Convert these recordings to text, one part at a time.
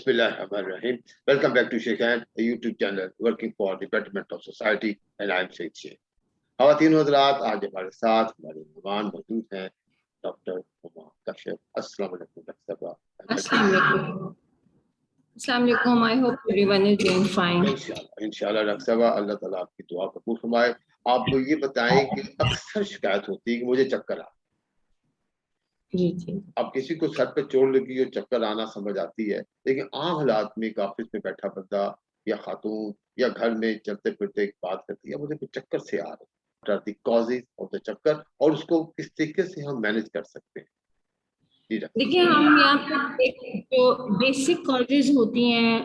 Bismillahirrahmanirrahim. Welcome back to Sheikhan, a YouTube channel working for the betterment of society, and I am Sheikh Sheikh. ख़वातीन हज़रात, आज हमारे साथ हमारे मेहमान मौजूद हैं डॉक्टर हुमा कश्यप। अस्सलाम वालेकुम डॉक्टर साहब। अस्सलाम वालेकुम। I hope everyone is doing fine. इंशाल्लाह डॉक्टर साहब, अल्लाह ताला आपकी दुआ कबूल फरमाए। आप ये बताएं कि अक्सर शिकायत होती है कि मुझे चक्कर आ, जी। अब किसी को सर पे चोट लगी हो, चक्कर आना समझ आती है, लेकिन आम हालात में एक ऑफिस में बैठा बंदा या खातून या घर में चलते फिरते एक बात करती है, मुझे कुछ चक्कर से आ रहे, what are the causes of the चक्कर और उसको किस तरीके से हम मैनेज कर सकते हैं। देखिए, हम यहाँ पे जो बेसिक कॉजेज होती हैं,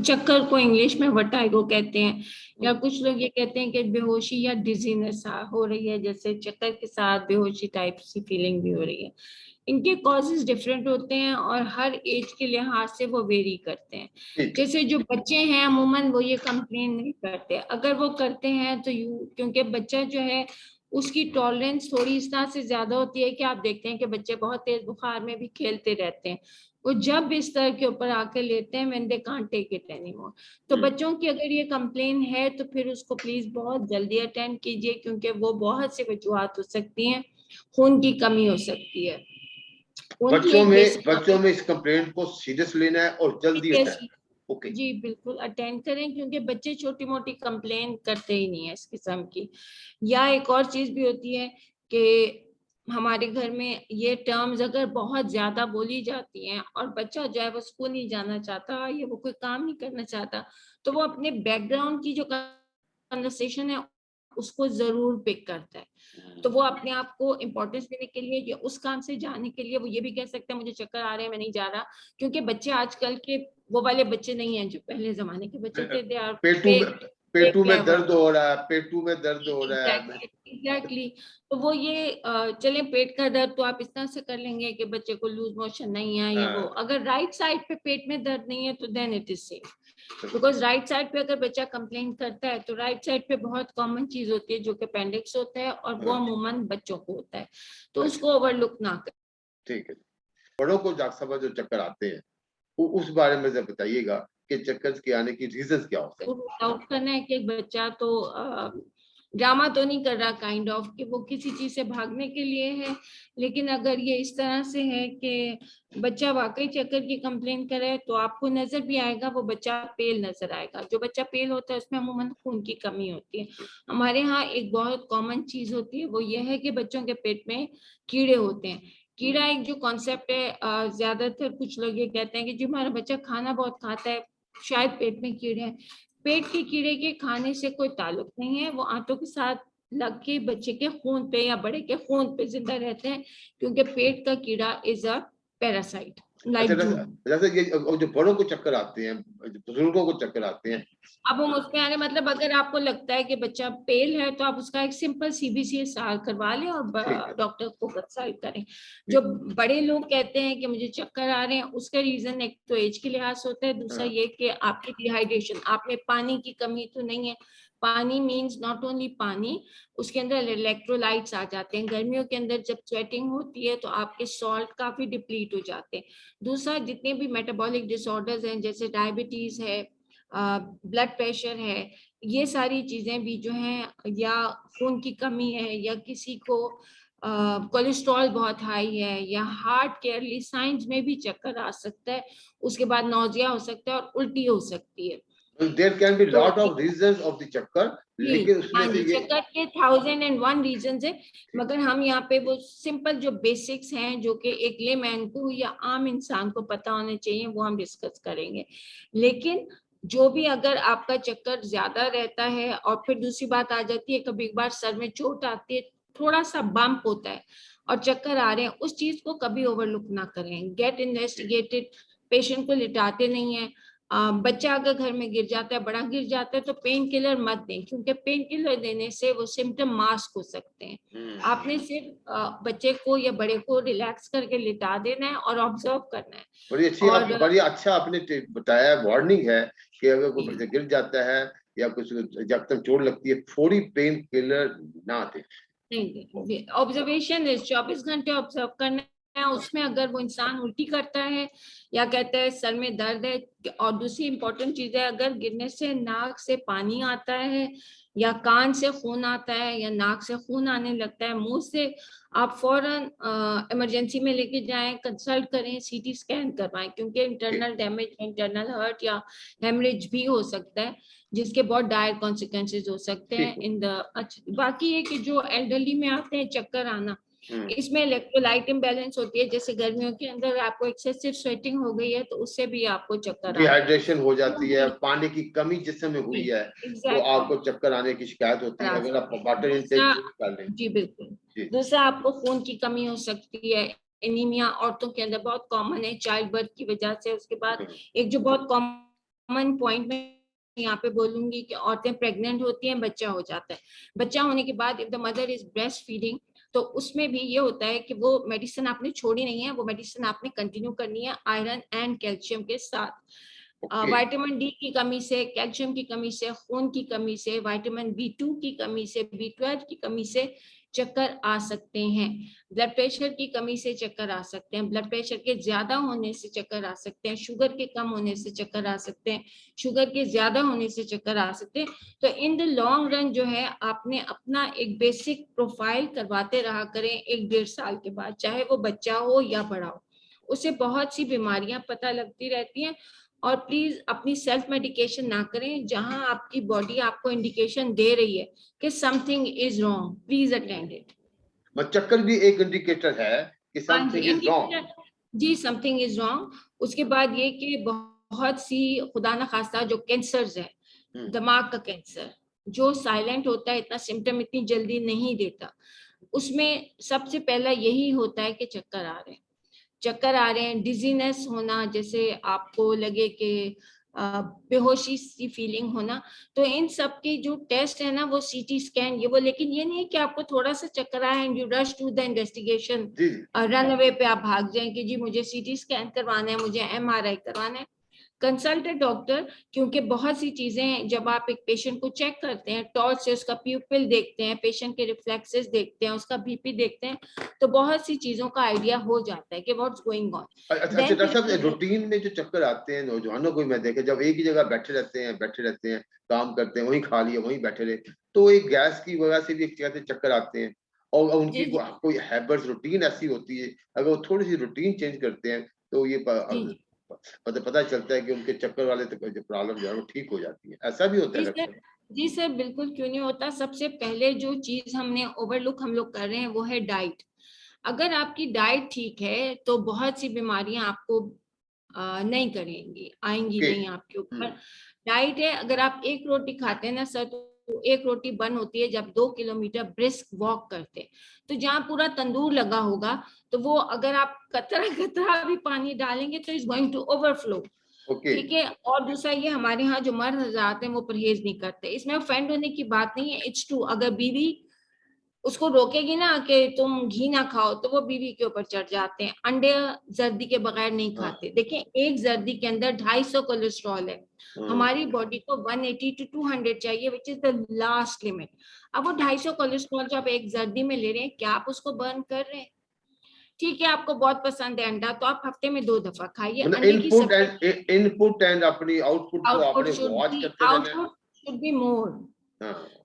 चक्कर को इंग्लिश में वर्टाइगो कहते हैं, या कुछ लोग ये कहते हैं कि बेहोशी या डिजीनेस हो रही है, जैसे चक्कर के साथ बेहोशी टाइप सी फीलिंग भी हो रही है। इनके कॉजेज डिफरेंट होते हैं और हर एज के लिहाज से वो वेरी करते हैं। जैसे जो बच्चे हैं अमूमन वो ये कंप्लेन नहीं करते, अगर वो करते हैं तो क्योंकि बच्चा जो है उसकी टॉलरेंस थोड़ी इस तरह से ज्यादा होती है कि आप देखते हैं कि बच्चे बहुत तेज बुखार में भी खेलते रहते हैं, वो जब बिस्तर के ऊपर आके लेते हैं when they can't take it anymore। तो बच्चों की अगर ये कंप्लेन है तो फिर उसको प्लीज बहुत जल्दी अटेंड कीजिए, क्योंकि वो बहुत सी वजूहत हो सकती हैं। खून की कमी हो सकती है, बच्चों में इस कंप्लेंट को सीरियस लेना है और जल्दी Okay. जी बिल्कुल अटेंड करें, क्योंकि बच्चे छोटी मोटी कंप्लेन करते ही नहीं है इस किस्म की। या एक और चीज भी होती है कि हमारे घर में ये टर्म्स अगर बहुत ज्यादा बोली जाती हैं और बच्चा जो है वो स्कूल नहीं जाना चाहता या वो कोई काम नहीं करना चाहता, तो वो अपने बैकग्राउंड की जो कन्वर्सेशन है उसको जरूर पिक करता है। तो वो अपने आप को इम्पोर्टेंस देने के लिए या उस काम से जाने के लिए वो ये भी कह सकते हैं मुझे चक्कर आ रहे हैं, मैं नहीं जा रहा, क्योंकि बच्चे आजकल के वो वाले बच्चे नहीं हैं जो पहले जमाने के बच्चे थे। दे आर पेटू में दर्द हो रहा है, पेटू में दर्द हो रहा है। एग्जैक्टली। तो वो ये चले पेट का दर्द तो आप इस तरह से कर लेंगे कि बच्चे को लूज मोशन नहीं है या वो, अगर राइट साइड पे पेट में दर्द नहीं है तो then it is safe, because right side पे अगर बच्चा कंप्लेन करता है तो राइट साइड पे बहुत कॉमन चीज होती है जो कि अपेंडिक्स होता है और वो अमूमन बच्चों को होता है, तो उसको ओवरलुक ना करें। ठीक है। बड़ों को डॉक्टर साहब जो चक्कर आते हैं उस बारे में जब बताइएगा कि चक्कर के आने की रीजंस क्या होते हैं। डाउट करना है कि एक बच्चा तो ड्रामा तो नहीं कर रहा काइंड ऑफ कि वो किसी चीज से भागने के लिए है, लेकिन अगर ये इस तरह से है कि बच्चा वाकई चक्कर की कंप्लेन करे तो आपको नजर भी आएगा, वो बच्चा पेल नजर आएगा। जो बच्चा पेल होता है उसमें अमूमन खून की कमी होती है। हमारे यहाँ एक बहुत कॉमन चीज होती है वो ये है कि बच्चों के पेट में कीड़े होते हैं। कीड़ा एक जो कॉन्सेप्ट है, ज्यादातर कुछ लोग ये कहते हैं कि जो हमारा बच्चा खाना बहुत खाता है शायद पेट में कीड़े हैं। पेट के कीड़े के खाने से कोई ताल्लुक नहीं है, वो आंतों के साथ लग के बच्चे के खून पे या बड़े के खून पे जिंदा रहते हैं, क्योंकि पेट का कीड़ा इज अ पैरासाइट। जैसे ये जो बड़ों को चक्कर आते हैं, बुजुर्गों को चक्कर आते हैं, अब हम उसमें आने मतलब अगर आपको लगता है कि बच्चा पेल है तो आप उसका एक सिंपल CBCS करवा लें और डॉक्टर को कंसल्ट करें। जो बड़े लोग कहते हैं कि मुझे चक्कर आ रहे हैं, उसका रीजन एक तो एज के लिहाज से होता है, दूसरा ये कि आपकी डिहाइड्रेशन, आप में पानी की कमी तो नहीं है। पानी मीन्स नॉट ओनली पानी, उसके अंदर इलेक्ट्रोलाइट्स आ जाते हैं। गर्मियों के अंदर जब स्वेटिंग होती है तो आपके सॉल्ट काफी डिप्लीट हो जाते हैं। दूसरा, जितने भी मेटाबॉलिक डिसऑर्डर्स हैं जैसे डायबिटीज है, ब्लड प्रेशर है, ये सारी चीजें भी जो हैं, या खून की कमी है, या किसी को कोलेस्ट्रॉल बहुत हाई है, या हार्ट के अर्ली साइंस में भी चक्कर आ सकता है, उसके बाद नौजिया हो सकता है और उल्टी हो सकती है। There can be lot of reasons of the चक्कर, लेकिन उसमें से ये चक्कर के 1001 रीजंस है, मगर हम यहाँ पे वो सिंपल जो बेसिक्स हैं जो कि एक लेमैन को या आम इंसान को पता होने चाहिए वो हम डिस्कस करेंगे। लेकिन जो भी अगर आपका चक्कर ज्यादा रहता है और फिर दूसरी बात आ जाती है, कभी एक बार सर में चोट आती है, थोड़ा सा बम्प होता है और चक्कर आ रहे हैं, उस चीज को कभी ओवरलुक ना करें, गेट इन्वेस्टिगेटेड। पेशेंट को लिटाते नहीं है। बच्चा अगर घर में गिर जाता है, बड़ा गिर जाता है तो पेन किलर मत दें, क्योंकि पेन किलर देने से वो सिम्टम मास्क हो सकते हैं। आपने सिर्फ बच्चे को या बड़े को रिलैक्स करके लिटा देना है और ऑब्जर्व करना है। बड़ी अच्छा आपने बताया, वार्निंग है कि अगर कोई बच्चा गिर जाता है या कुछ जब तक चोट लगती है थोड़ी पेन किलर ना दें। नहीं, ऑब्जर्वेशन इज 24 घंटे ऑब्जर्व करना उसमें अगर वो इंसान उल्टी करता है या कहता है सर में दर्द है, और दूसरी इंपॉर्टेंट चीज है, अगर गिरने से नाक से पानी आता है या कान से खून आता है या नाक से खून आने लगता है, मुंह से, आप फौरन इमरजेंसी में लेके जाएं, कंसल्ट करें, सीटी स्कैन करवाएं, क्योंकि इंटरनल डैमेज, इंटरनल हर्ट या हेमरेज भी हो सकता है, जिसके बहुत डायर कॉन्सिक्वेंसेज हो सकते हैं इन द। बाकी ये कि जो एल्डरली में आते हैं चक्कर आना, इसमें इलेक्ट्रोलाइट इम्बैलेंस होती है, जैसे गर्मियों के अंदर आपको एक्सेसिव स्वेटिंग हो गई है तो उससे भी आपको चक्कर डिहाइड्रेशन हो जाती है, पानी की कमी जिसमें हुई है तो आपको चक्कर आने की शिकायत होती है। अगर आप वाटर इंटेक कर लें। जी बिल्कुल। दूसरा, आपको खून की कमी हो सकती है, एनीमिया औरतों के अंदर बहुत कॉमन है चाइल्ड बर्थ की वजह से। उसके बाद एक जो बहुत कॉमन पॉइंट में यहाँ पे बोलूंगी कि औरतें प्रेग्नेंट होती हैं, बच्चा हो जाता है, बच्चा होने के बाद if the mother is breast feeding, तो उसमें भी ये होता है कि वो मेडिसिन आपने छोड़ी नहीं है, वो मेडिसिन आपने कंटिन्यू करनी है आयरन एंड कैल्शियम के साथ। विटामिन डी की कमी से, कैल्शियम की कमी से, खून की कमी से, विटामिन B2 की कमी से, B12 की कमी से चक्कर आ सकते हैं। ब्लड प्रेशर की कमी से चक्कर आ सकते हैं, ब्लड प्रेशर के ज्यादा होने से चक्कर आ सकते हैं, शुगर के कम होने से चक्कर आ सकते हैं, शुगर के ज्यादा होने से चक्कर आ सकते हैं। तो इन द लॉन्ग रन जो है, आपने अपना एक बेसिक प्रोफाइल करवाते रहा करें 1-1.5 साल के बाद, चाहे वो बच्चा हो या बड़ा हो, उससे बहुत सी बीमारियां पता लगती रहती हैं। और प्लीज अपनी सेल्फ मेडिकेशन ना करें, जहां आपकी बॉडी आपको इंडिकेशन दे रही है कि something is wrong, please attend it. चक्कर भी एक इंडिकेटर है कि समथिंग इज रॉन्ग। जी, समथिंग इज रॉन्ग। उसके बाद ये कि बहुत सी खुदा ना खास्ता जो कैंसर्स है, दिमाग का कैंसर जो साइलेंट होता है, इतना सिम्टम इतनी जल्दी नहीं देता, उसमें सबसे पहला यही होता है कि चक्कर आ रहे हैं, चक्कर आ रहे हैं, डिजीनेस होना, जैसे आपको लगे कि बेहोशी सी फीलिंग होना। तो इन सब के जो टेस्ट है ना, वो सीटी स्कैन ये वो, लेकिन ये नहीं है कि आपको थोड़ा सा चक्कर आया and you rush to the investigation, run away पे आप भाग जाएं कि जी मुझे सीटी स्कैन करवाना है, मुझे MRI करवाना है। कंसल्ट ए डॉक्टर, क्योंकि बहुत सी चीजें जब आप एक पेशेंट को चेक करते हैं, टॉर्च से उसका प्यूपिल देखते हैं, पेशेंट के रिफ्लेक्सेस देखते हैं, उसका BP देखते हैं, तो बहुत सी चीजों का आइडिया हो जाता है कि व्हाट्स गोइंग ऑन। अच्छा डॉक्टर साहब, रूटीन में जो चक्कर आते हैं नौजवानों को मैं देखे, जब एक ही जगह बैठे रहते हैं, काम करते हैं, वहीं खा लिया वहीं बैठे रहे, तो एक गैस की वजह से भी एक कहते चक्कर आते हैं, और उनकी कोई हैबिट्स रूटीन ऐसी होती है, अगर वो थोड़ी सी रूटीन चेंज करते हैं तो ये पता चलता है कि उनके चक्कर वाले तो जो प्रॉब्लम जो है वो ठीक हो जाती है। ऐसा भी होता है? जी सर, बिल्कुल, क्यों नहीं होता। सबसे पहले जो चीज हमने ओवरलुक हम लोग कर रहे हैं वो है डाइट। अगर आपकी डाइट ठीक है तो बहुत सी बीमारियां आपको नहीं करेंगी, आएंगी नहीं आपके ऊपर। डाइट है, अगर आप एक रोटी खाते हैं ना सर, तो एक रोटी बन होती है जब 2 किलोमीटर ब्रिस्क वॉक करते हैं, तो जहाँ पूरा तंदूर लगा होगा, तो वो अगर आप कतरा कतरा भी पानी डालेंगे तो इज गोइंग टू ओवरफ्लो। ठीक है। और दूसरा ये, हमारे यहाँ जो मर्द हजरात हैं वो परहेज नहीं करते, इसमें ऑफेंड होने की बात नहीं है, इट्स ट्रू। अगर बीवी उसको रोकेगी ना कि तुम घी ना खाओ, तो वो बीवी के ऊपर चढ़ जाते हैं। अंडे जर्दी के बगैर नहीं खाते। देखिए, एक जर्दी के अंदर 250 कोलेस्ट्रॉल है, हमारी बॉडी को 180 to 200 चाहिए, which is the last limit. अब वो 250 कोलेस्ट्रॉल जो आप एक जर्दी में ले रहे हैं, क्या आप उसको बर्न कर रहे हैं? ठीक है, आपको बहुत पसंद है अंडा, तो आप हफ्ते में 2 दफा खाइए। इनपुट एंड अपनी आउटपुट को आपने वॉच करते रहना है। Output should be more.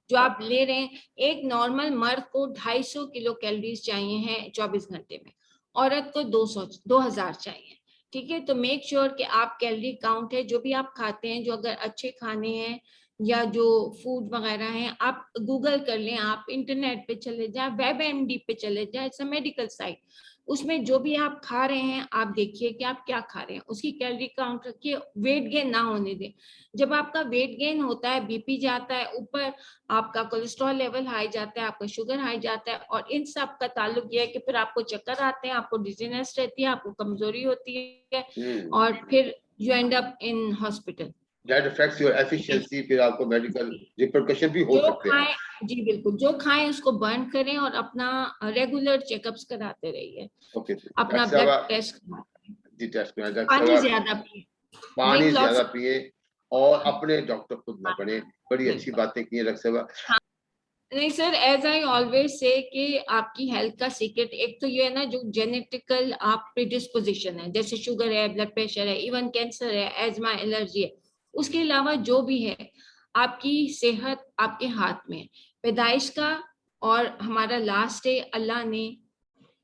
जो आप ले रहे हैं, एक नॉर्मल मर्द को 250 किलो कैलोरीज चाहिए हैं 24 घंटे में, औरत को 2000 चाहिए। ठीक है, तो मेक श्योर कि आप कैलोरी काउंट है जो भी आप खाते हैं, जो अगर अच्छे खाने हैं या जो फूड वगैरह हैं, आप गूगल कर लें, आप इंटरनेट पे चले जाएं, WebMD पे चले जाएं, इट्स अ मेडिकल साइट, उसमें जो भी आप खा रहे हैं आप देखिए कि आप क्या खा रहे हैं, उसकी कैलोरी काउंट रखिए, वेट गेन ना होने दें। जब आपका वेट गेन होता है, BP जाता है ऊपर, आपका कोलेस्ट्रॉल लेवल हाई जाता है, आपका शुगर हाई जाता है, और इन सब का ताल्लुक यह है कि फिर आपको चक्कर आते हैं, आपको डिजीनेस रहती है, आपको कमजोरी होती है, और फिर you and up in hospital. That affects your efficiency, फिर आपको मेडिकल रिपरकशन भी हो सकते हैं। जी बिल्कुल, जो खाएं उसको बर्न करें और अपना रेगुलर चेकअप्स कराते रहिए। अपना ब्लड टेस्ट कराएं, पानी ज्यादा पिए, पानी ज्यादा पिए, और अपने डॉक्टर खुद ना बने। बड़ी अच्छी बातें की रख सेवा। नहीं sir, as I always say कि आपकी हेल्थ का सीक्रेट एक तो ये है ना, जो जेनेटिकल आप प्रिडिस्पोजिशन है, जैसे शुगर है, ब्लड प्रेशर है, इवन कैंसर है, एजमा, एलर्जी है, उसके अलावा जो भी है आपकी सेहत आपके हाथ में है। पैदाइश का और हमारा लास्ट डे अल्लाह ने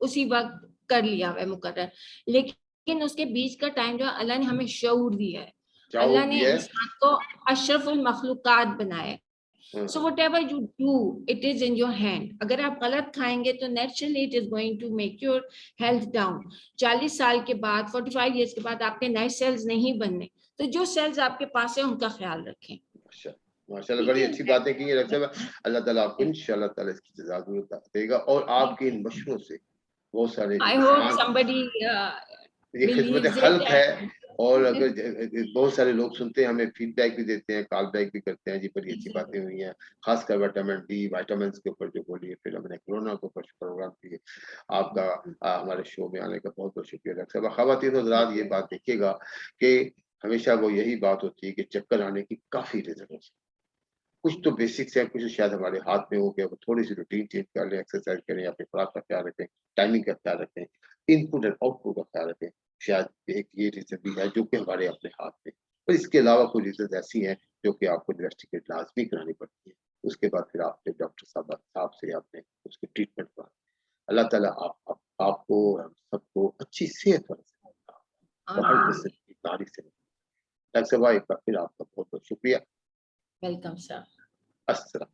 उसी वक्त कर लिया हुआ है मुकर्रर, लेकिन उसके बीच का टाइम जो अल्लाह ने हमें शऊर दिया है, चाउर अल्लाह ने भी है। इंसान को अशरफुल मखलूकात बनाया है। So whatever you do, it is in your hand. अगर आप गलत खाएंगे तो naturally it is going to make your health down. 40 साल के बाद, 45 years के बाद आपके नए सेल्स नहीं बनने, तो जो सेल्स आपके पास है उनका ख्याल रखें। माशाल्लाह, ठीक बड़ी है। अच्छी बातें की है डॉक्टर साहब। अल्लाह ताला आपको इंशाल्लाह ताला इसकी जज़ा ज़रूर देगा, और आपके इन मशवरों से बहुत सारे I hope इंसान, somebody ये खिदमत believes it खल्क है। और अगर and बहुत सारे लोग सुनते हैं, हमें फीडबैक भी देते हैं, कॉल बैक भी करते हैं, जी बड़ी अच्छी बातें हुई हैं, खासकर विटामिन डी, विटामिन्स के ऊपर जो बोली, फिर हमने कोरोना के ऊपर प्रोग्राम किए। आपका हमारे शो में आने का बहुत बहुत शुक्रिया डॉक्टर साहब। ख़वातीन हज़रात, ये बात देखिएगा कि हमेशा वो यही बात होती है कि चक्कर आने की काफ़ी रीज़न हो सकती है। कुछ तो बेसिक्स है, कुछ शायद हमारे हाथ में हो गया, वो थोड़ी-सी रूटीन चेंज कर लें, एक्सरसाइज करें, अपनी खुराक का ख्याल रखें, टाइमिंग का ख्याल रखें, इनपुट एंड आउटपुट का ख्याल रखें। शायद एक ये रीज़न भी है जो कि हमारे अपने हाथ में। पर इसके अलावा कुछ रीज़न्स ऐसी हैं जो कि आपको इन्वेस्टिगेट लाज़मी करानी पड़ती है। उसके बाद फिर आपने डॉक्टर साहब से आपने उसकी ट्रीटमेंट करवानी। अल्लाह ताला आपको और हम सबको अच्छी सेहत और हर किस्म की बीमारी से। डॉक्टर साहब, एक बार फिर आपका बहुत-बहुत शुक्रिया। welcome sir. अस्सलाम।